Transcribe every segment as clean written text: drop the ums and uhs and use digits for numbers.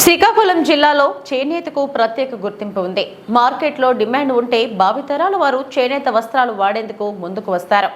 శ్రీకాకుళం జిల్లాలో చేనేతకు ప్రత్యేక గుర్తింపు ఉంది. మార్కెట్లో డిమాండ్ ఉంటే భావితరాల వారు చేనేత వస్త్రాలు వాడేందుకు ముందుకు వస్తారు.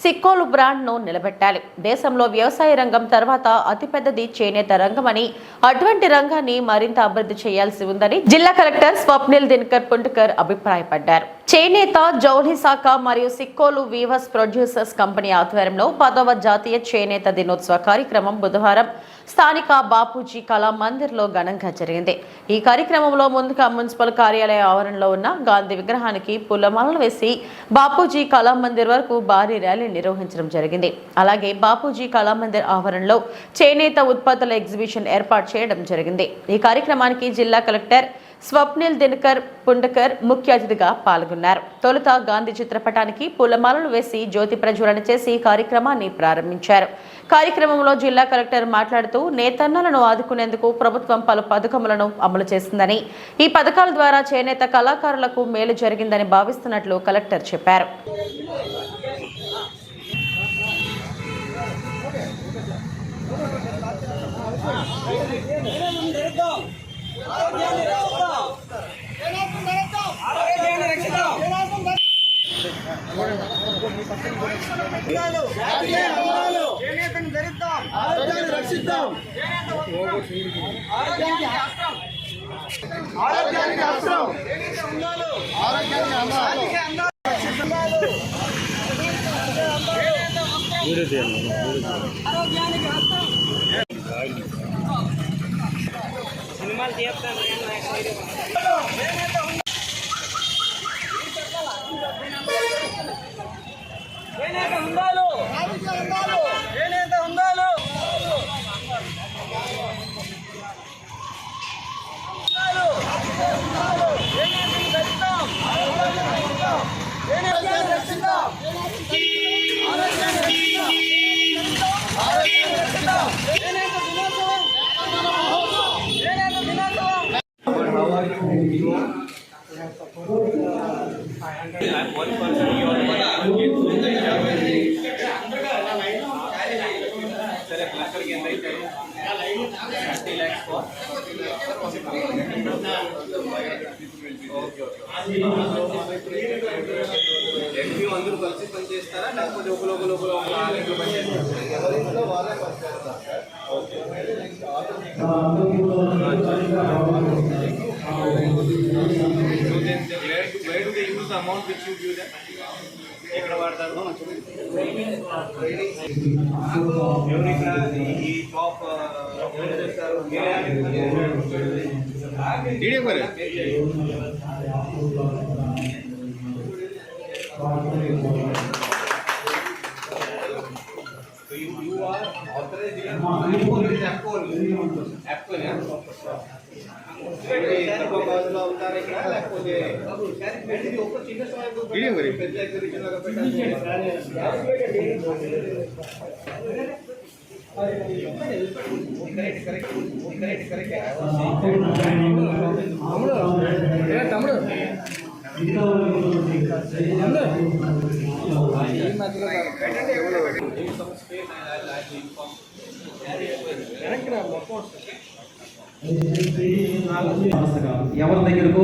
సిక్కోలు బ్రాండ్ను నిలబెట్టాలి. దేశంలో వ్యవసాయ రంగం తర్వాత అతిపెద్దది చేనేత రంగం అని, అటువంటి రంగాన్ని మరింత అభివృద్ధి చేయాల్సి ఉందని జిల్లా కలెక్టర్ స్వప్నిల్ దినకర్ పుండ్కర్ అభిప్రాయపడ్డారు. చేనేత, జౌళి శాఖ మరియు సిక్కోలు వీవర్స్ ప్రొడ్యూసర్స్ కంపెనీ ఆధ్వర్యంలో 10వ జాతీయ చేనేత దినోత్సవ కార్యక్రమం బుధవారం స్థానిక బాపూజీ కళా మందిర్లో ఘనంగా జరిగింది. ఈ కార్యక్రమంలో ముందుగా మున్సిపల్ కార్యాలయ ఆవరణలో ఉన్న గాంధీ విగ్రహానికి పూలమాలలు వేసి బాపూజీ కళా మందిర్ వరకు భారీ ర్యాలీ నిర్వహించడం జరిగింది. అలాగే బాపూజీ కళా మందిర్ ఆవరణలో చేనేత ఉత్పత్తుల ఎగ్జిబిషన్ ఏర్పాటు చేయడం జరిగింది. ఈ కార్యక్రమానికి జిల్లా కలెక్టర్ స్వప్నిల్ దినకర్ పుండ్కర్ ముఖ్య అతిథిగా పాల్గొన్నారు. తొలుత గాంధీ చిత్రపటానికి పూలమాలలు వేసి జ్యోతి ప్రజ్వలన చేసి కార్యక్రమాన్ని ప్రారంభించారు. కార్యక్రమంలో జిల్లా కలెక్టర్ మాట్లాడుతూ నేతన్నలను ఆదుకునేందుకు ప్రభుత్వం పలు పథకములను అమలు చేస్తుందని, ఈ పథకాల ద్వారా చేనేత కళాకారులకు మేలు జరిగిందని భావిస్తున్నట్లు కలెక్టర్ చెప్పారు. అందరూ కలిసి పనిచేస్తారా లేకపోతే ఒకరు పనిచేస్తారా? Where do they use the amount which you give them? ఎక్కడ వాడతారు? ఎవరు ఇక్కడ ఈ టాప్ ఎవరు చేస్తారు? You are authorized ఎవరి దగ్గరకు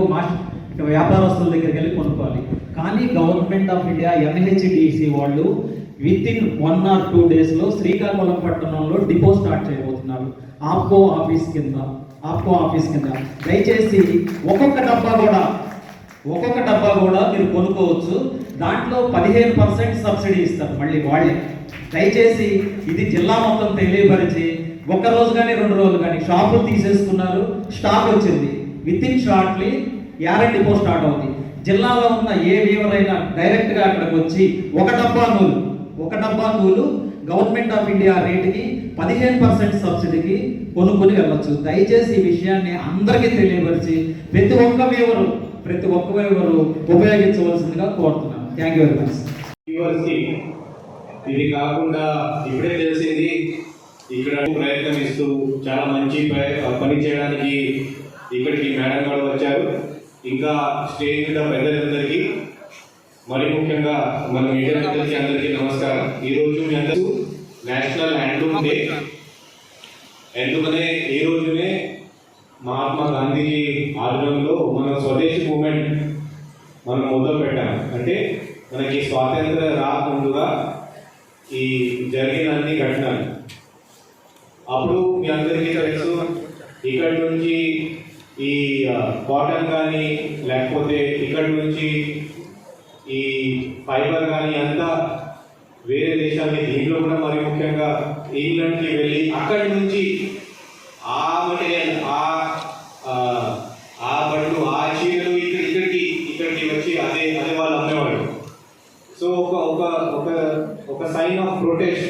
వ్యాపారస్తుల దగ్గరికి వెళ్ళి కొనుక్కోవాలి. కానీ గవర్నమెంట్ ఆఫ్ ఇండియా NHDC వాళ్ళు విత్ ఇన్ 1 or 2 డేస్లో శ్రీకాకుళం పట్టణంలో డిపో స్టార్ట్ చేయబోతున్నారు. ఆప్కో ఆఫీస్ కింద దయచేసి ఒక్కొక్క డబ్బా కూడా మీరు కొనుక్కోవచ్చు. దాంట్లో 15% సబ్సిడీ ఇస్తారు మళ్ళీ వాళ్ళే. దయచేసి ఇది జిల్లా మొత్తం తెలియపరిచి, ఒక్క రోజు కానీ 2 రోజులు కానీ షాపులు తీసేసుకున్నారు, స్టాక్ వచ్చింది. విత్ ఇన్ షార్ట్లీ యారెంట్ డిపో స్టార్ట్ అవుతుంది. జిల్లాలో ఉన్న ఏ వీవర్ అయినా డైరెక్ట్గా అక్కడికి వచ్చి ఒక డబ్బా నూలు గవర్నమెంట్ ఆఫ్ ఇండియా రేటుకి 15% సబ్సిడీకి కొనుక్కొని వెళ్ళొచ్చు. దయచేసి ఈ విషయాన్ని అందరికీ తెలియపరిచి ప్రతి ఒక్క వీవరు ఉపయోగించవలసిందిగా కోరుతున్నాను. Thank you very much. ఇది కాకుండా ఇప్పుడే తెలిసింది ఇక్కడ ప్రయత్నం ఇస్తూ చాలా మంచి పని చేయడానికి ఇక్కడికి మేడం గారు వచ్చారు. ఇంకా స్టేజ్ మీద పెద్దలందరికీ మరి ముఖ్యంగా మన మీడియా మిత్రులకి అందరికీ నమస్కారం. ఈరోజు మీ అందరూ నేషనల్ హ్యాండ్లూమ్ డే. హ్యాండ్లూమ్ అనే ఈ రోజునే మహాత్మా గాంధీజీ ఆధ్వర్యంలో మనం స్వదేశీ మూమెంట్ మనం మొదలు పెట్టాము. అంటే మనకి స్వాతంత్రం రాకముందుగా ఈ జరిగిన అన్ని ఘటనలు. అప్పుడు మీ అందరికీ తెలుసు, ఇక్కడి నుంచి ఈ కాటన్ కానీ లేకపోతే ఇక్కడి నుంచి ఈ ఫైబర్ కానీ అంతా వేరే దేశాలకి, దీంట్లో కూడా మరి ముఖ్యంగా ఇంగ్లాండ్కి వెళ్ళి అక్కడి నుంచి ఆ మెటీరియల్ ఆ బట్టలు ఆ చీరలు ఇక్కడికి వచ్చి అదే వాళ్ళు అమ్మేవాడు. సో ఒక సైన్ ఆఫ్ ప్రొటెస్ట్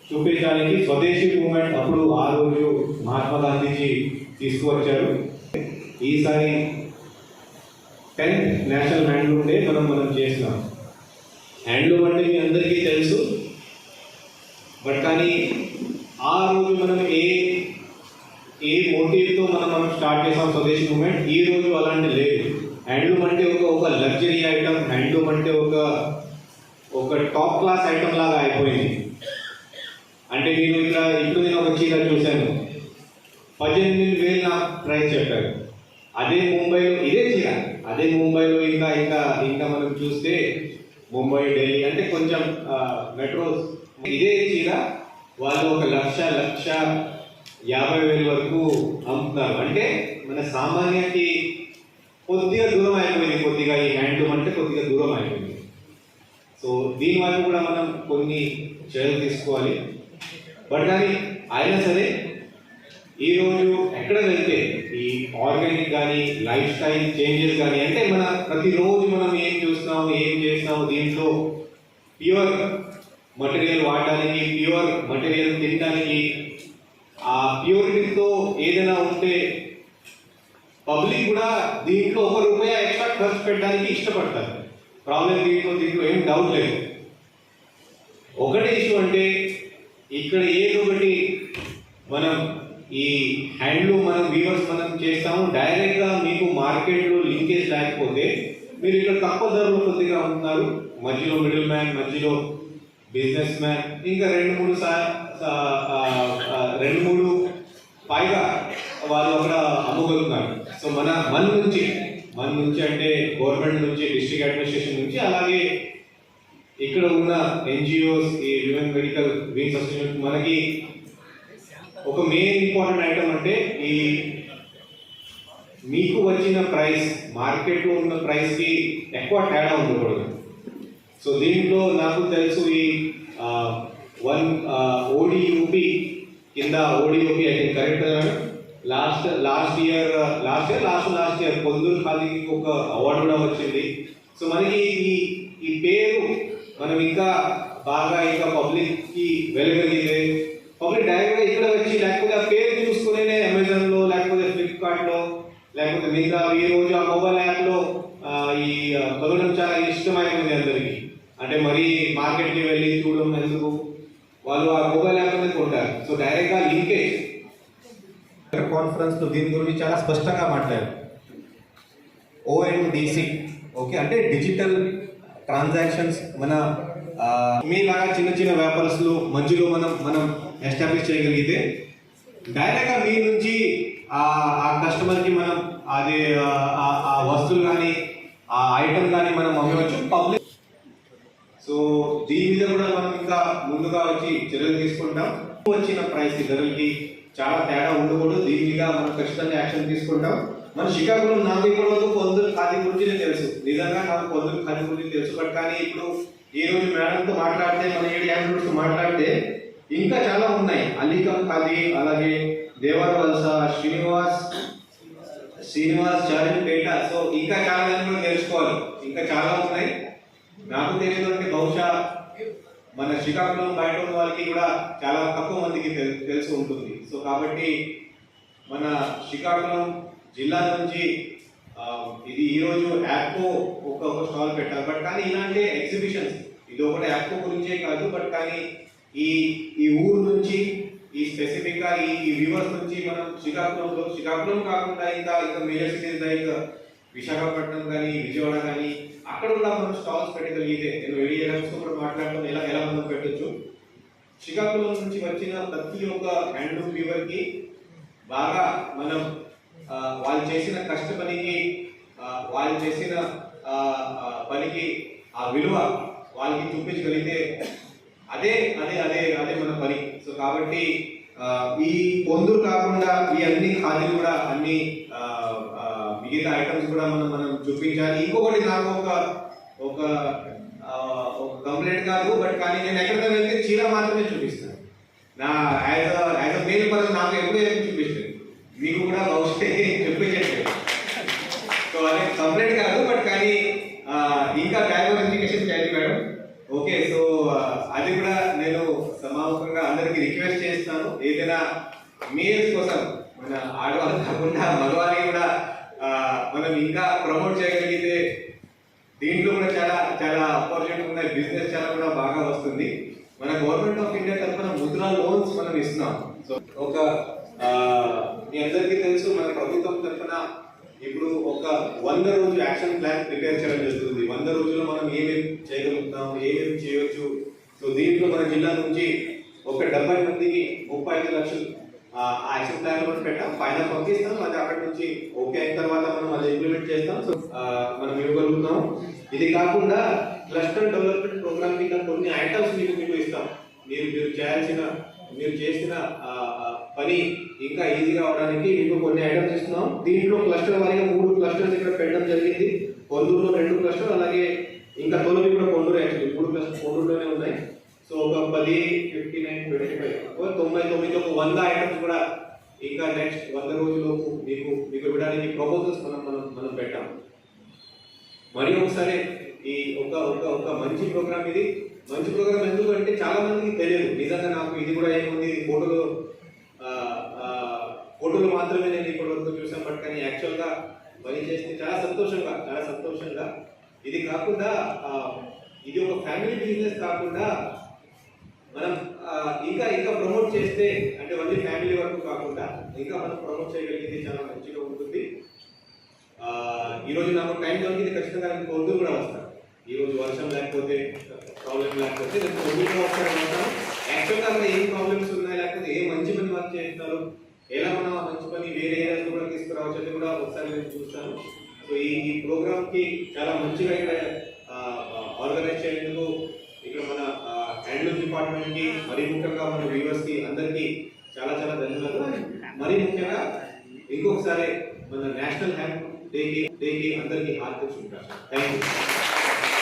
చూపించడానికి స్వదేశీ మూమెంట్ అప్పుడు ఆ రోజు మహాత్మా గాంధీజీ తీసుకువచ్చారు. ఈసారి 10th నేషనల్ హ్యాండ్లూమ్ డే మనం చేస్తున్నాం. హ్యాండ్లూమ్ అంటే మీ అందరికీ తెలుసు, బట్ కానీ ఆ రోజు మనం ఏ మోటివ్తో మనం స్టార్ట్ చేసాం స్వదేశీ మూమెంట్. ఈ రోజు అలాంటి లేదు. హ్యాండ్లూమ్ అంటే ఒక లగ్జరీ ఐటమ్, హ్యాండ్లూమ్ అంటే ఒక టాప్ క్లాస్ ఐటమ్ లాగా అయిపోయింది. అంటే ఇప్పుడు నేను ఒక చీర చూశాను, 18,000 నా ప్రైస్ చెప్పారు. అదే ముంబైలో ఇదే చీర, అదే ముంబైలో ఇంకా మనం చూస్తే ముంబై, ఢిల్లీ అంటే కొంచెం మెట్రోస్ ఇదే చీర వాళ్ళు 1,50,000 వరకు అమ్ముతున్నారు. అంటే మన సామాన్యానికి కొద్దిగా దూరం అయిపోయింది, కొద్దిగా ఈ హ్యాండ్లూమ్ అంటే కొద్దిగా దూరం అయిపోయింది. సో దీని వల్ల కూడా మనం కొన్ని చర్యలు తీసుకోవాలి. బట్ కానీ అయినా సరే ఈరోజు ఎక్కడ వెళ్తే ఈ ఆర్గానిక్ కానీ లైఫ్ స్టైల్ చేంజెస్ కానీ, అంటే మన ప్రతిరోజు మనం ఏం చూస్తున్నాము, ఏం చేస్తున్నాము, దీంట్లో ప్యూర్ మటీరియల్ వాడడానికి, ప్యూర్ మటీరియల్ తినడానికి, ఆ ప్యూరిటీతో ఏదైనా ఉంటే పబ్లిక్ కూడా దీంట్లో ₹1 ఎక్స్ట్రా ఖర్చు పెట్టడానికి ఇష్టపడతారు. ప్రాబ్లం దీంట్లో ఏం డౌట్ లేదు. ఒకటే ఇష్యూ అంటే ఇక్కడ ఏదో ఒకటి మనం ఈ హ్యాండ్లూమ్ మనం వీవర్స్ మనం చేస్తాము, డైరెక్ట్గా మీకు మార్కెట్లో లింకేజ్ లేకపోతే మీరు ఇక్కడ తక్కువ ధరలో కొద్దిగా అమ్ముతున్నారు, మధ్యలో మిడిల్ మ్యాన్, మధ్యలో బిజినెస్ మ్యాన్, ఇంకా 2-3 పైగా వాళ్ళు అక్కడ అమ్మగలుగుతున్నారు. సో మన నుంచి అంటే గవర్నమెంట్ నుంచి, డిస్ట్రిక్ట్ అడ్మినిస్ట్రేషన్ నుంచి, అలాగే ఇక్కడ ఉన్న ఎన్జిఓస్, ఈ విమెన్ మెడికల్ వింగ్స్ అసోసియేషన్, మనకి ఒక మెయిన్ ఇంపార్టెంట్ ఐటమ్ అంటే ఈ మీకు వచ్చిన ప్రైస్ మార్కెట్లో ఉన్న ప్రైస్కి ఎక్కువ తేడా ఉండకూడదు. సో దీంట్లో నాకు తెలుసు ఈ 1 ODUP కింద, ODUP అయితే కరెక్ట్ లాస్ట్ ఇయర్ పొందూరు ఖాళీకి ఒక అవార్డు కూడా వచ్చింది. సో మనకి ఈ పేరు మనం ఇంకా బాగా పబ్లిక్కి వెళ్ళగలిగితే, పబ్లిక్ డైరెక్ట్గా ఇక్కడ వచ్చి లేకపోతే ఆ పేరు చూసుకునే అమెజాన్లో లేకపోతే ఫ్లిప్కార్ట్లో లేకపోతే మిగతా ఈ రోజు ఆ మొబైల్ యాప్లో ఈ కొనడం చాలా ఇష్టమైపోయింది అందరికీ. అంటే మరీ మార్కెట్కి వెళ్ళి చూడడం ఎందుకు, వాళ్ళు ఆ మొబైల్ యాప్ అనేది కొంటారు. సో డైరెక్ట్గా లింకేజ్ కాన్ఫరెన్స్లో దీని గురించి చాలా స్పష్టంగా మాట్లాడారు. ONDC, ఓకే, అంటే డిజిటల్ ట్రాన్సాక్షన్స్. మన మీలాగా చిన్న వ్యాపారస్తులు మధ్యలో మనం ఎస్టాబ్లిష్ చేయగలిగితే డైరెక్ట్గా మీ నుంచి ఆ కస్టమర్కి మనం అదే ఆ వస్తువులు కానీ ఆ ఐటమ్ కానీ మనం అమ్మవచ్చు పబ్లిక్. సో దీని మీద కూడా మనం ఇంకా ముందుగా వచ్చి చర్యలు తీసుకుంటాం. వచ్చిన ప్రైస్ ధరలకి చాలా తేడా ఉండకూడదు. దీని మీద మనం ఖచ్చితంగా యాక్షన్ తీసుకుంటాం. మన షికాగోలో నాకు ఇప్పుడు పొందూరు ఖాదీ గురించి తెలుసు, నిజంగా నాకు పొందూరు ఖాదీ గురించి తెలుసు. బట్ కానీ ఇప్పుడు ఈ రోజు మేడంతో మాట్లాడితే, మన ఏడు హ్యాండ్లూమ్స్తో మాట్లాడితే ఇంకా చాలా ఉన్నాయి. అలీకం ఖాదీ, అలాగే దేవర వలస, శ్రీనివాస్ చారిపేట. సో ఇంకా చాలా కూడా తెలుసుకోవాలి, ఇంకా చాలా ఉన్నాయి. నాకు తెలియదు అంటే బహుశా మన శ్రీకాకుళం బయట ఉన్న వాళ్ళకి కూడా చాలా తక్కువ మందికి తెలిసి ఉంటుంది. సో కాబట్టి మన శ్రీకాకుళం జిల్లా నుంచి ఇది ఈరోజు యాప్కో ఒక స్టాల్ పెట్టారు. బట్ కానీ ఇలాంటి ఎగ్జిబిషన్స్, ఇది ఒకటి యాప్కో గురించే కాదు, బట్ కానీ ఈ ఊరు నుంచి, ఈ స్పెసిఫిక్గా ఈ వ్యూవర్స్ నుంచి మనం శ్రీకాకుళం కాకుండా ఇంకా మేజర్ సిటీస్ లైక్ విశాఖపట్నం కానీ, విజయవాడ కానీ, అక్కడ కూడా మనం స్టాల్స్ పెట్టగలిగితే, నేను ఏరియాతో కూడా మాట్లాడటం ఎలా మనం పెట్టచ్చు. శ్రీకాకుళం నుంచి వచ్చిన ప్రతి ఒక్క హ్యాండ్లూమ్ వ్యూవర్కి బాగా మనం వాళ్ళు చేసిన కష్ట పనికి వాళ్ళు చేసిన పనికి ఆ విలువ వాళ్ళకి చూపించగలిగితే అదే అదే అదే అదే మన పని. సో కాబట్టి ఈ పొందులు కాకుండా ఈ అన్ని ఖాళీలు కూడా అన్ని మిగతా ఐటమ్స్ కూడా మనం చూపించాలి. ఇంకొకటి నాకు ఒక కంప్లైంట్ కాదు, బట్ కానీ నేను ఎక్కడికి వెళ్తే చీర మాత్రమే చూపిస్తాను. నా యాజ్ మెయిల్ పర్సన్ నాకు ఎప్పుడు చూపిస్తాను, మీకు కూడా భవిష్యత్తు చూపించట్లేదు. సో అదే కంప్లైంట్ కాదు, బట్ కానీ ఇంకా డైవర్సిఫికేషన్ చేయాలి మేడం. ఓకే, సో అది కూడా నేను సమాపకంగా అందరికి రిక్వెస్ట్ చేస్తాను. ఏదైనా మేల్స్ కోసం మన ఆడవాళ్ళు కాకుండా మగవాళ్ళని కూడా మనం ఇంకా ప్రమోట్ చేయగలిగితే దీంట్లో కూడా చాలా చాలా ఆపర్చునిటీ ఉన్నాయి. బిజినెస్ చాలా కూడా బాగా వస్తుంది. మన గవర్నమెంట్ ఆఫ్ ఇండియా తరఫున ముద్రా లోన్స్ మనం ఇస్తున్నాం. సో ఒక మీ అందరికీ తెలుసు, మన ప్రభుత్వం తరఫున ఇప్పుడు ఒక 100 రోజు యాక్షన్ ప్లాన్ ప్రిపేర్ చేయడం జరుగుతుంది. 100 రోజుల్లో మనం ఏమేమి చేయగలుగుతాం, ఏమేమి చేయొచ్చు. సో దీంట్లో మన జిల్లా నుంచి ఒక 70 మందికి 35 లక్షలు యాక్షన్ ప్లాన్ మనం పెట్టాం, పైన పంపిస్తాం. అది అక్కడి నుంచి ఓకే అయిన తర్వాత మనం అది ఇంప్లిమెంట్ చేస్తాం. సో మనం ఇవ్వగలుగుతాం. ఇది కాకుండా క్లస్టర్ డెవలప్మెంట్ ప్రోగ్రామ్ కింద కొన్ని ఐటమ్స్ మీకు ఇస్తాం. మీరు చేసిన పని ఇంకా ఈజీగా అవడానికి మీకు కొన్ని ఐటమ్స్ ఇస్తున్నాం. దీంట్లో క్లస్టర్ వారిగా 3 క్లస్టర్స్ ఇక్కడ పెట్టడం జరిగింది. కొండూరులో 2 క్లస్టర్, అలాగే ఇంకా తొలగి కూడా కొండూరు, యాక్చువల్లీ 3 క్లస్టర్ కొండూరులోనే ఉన్నాయి. సో ఒక 10, 59, 25, 99 ఒక 100 ఐటమ్స్ కూడా ఇంకా నెక్స్ట్ 100 రోజుల్లోపు మీకు ఇవ్వడానికి ప్రపోజల్స్ మనం పెట్టాం. మరి ఒకసారి ఈ ఒక మంచి ప్రోగ్రామ్ ఇది. మంచి ప్రోగ్రామ్ ఎందుకు అంటే చాలా మందికి తెలియదు. నిజంగా నాకు ఇది కూడా ఏముంది, ఫోటోలు మాత్రమే నేను ఇప్పటి వరకు చూసాను, బట్ కానీ యాక్చువల్గా పని చేస్తే చాలా సంతోషంగా. ఇది కాకుండా ఇది ఒక ఫ్యామిలీ బిజినెస్ కాకుండా మనం ఇంకా ప్రమోట్ చేస్తే, అంటే ఓన్లీ ఫ్యామిలీ వరకు కాకుండా ఇంకా మనం ప్రమోట్ చేయగలిగితే చాలా మంచిగా ఉంటుంది. ఈరోజు నాకు టైం దొరికింది, ఖచ్చితంగా నేను కొందరు కూడా వస్తాను. ఈరోజు వర్షం లేకపోతే ప్రాబ్లం లేకపోతే నేను కొందరు వస్తాను. యాక్చువల్గా అక్కడ ఏం ప్రాబ్లమ్స్ ఉన్నాయి, లేకపోతే ఏ మంచి పని వర్క్ చేస్తున్నారు, ఎలా మనం మంచి పని వేరే ఏరియాస్ కూడా తీసుకురావచ్చు అది కూడా ఒకసారి నేను చూస్తాను. సో ఈ ప్రోగ్రామ్కి చాలా మంచిగా ఇక్కడ ఆర్గనైజ్ చేసేందుకు ఇక్కడ మన హ్యాండ్లూమ్ డిపార్ట్మెంట్కి, మరీ ముఖ్యంగా మన వ్యూవర్స్కి అందరికీ చాలా ధన్యవాదాలు. మరీ ముఖ్యంగా ఇంకొకసారి మన నేషనల్ హ్యాండ్ డేకి అందరికీ హార్దిక శుభాకాంక్షలు. Thank you.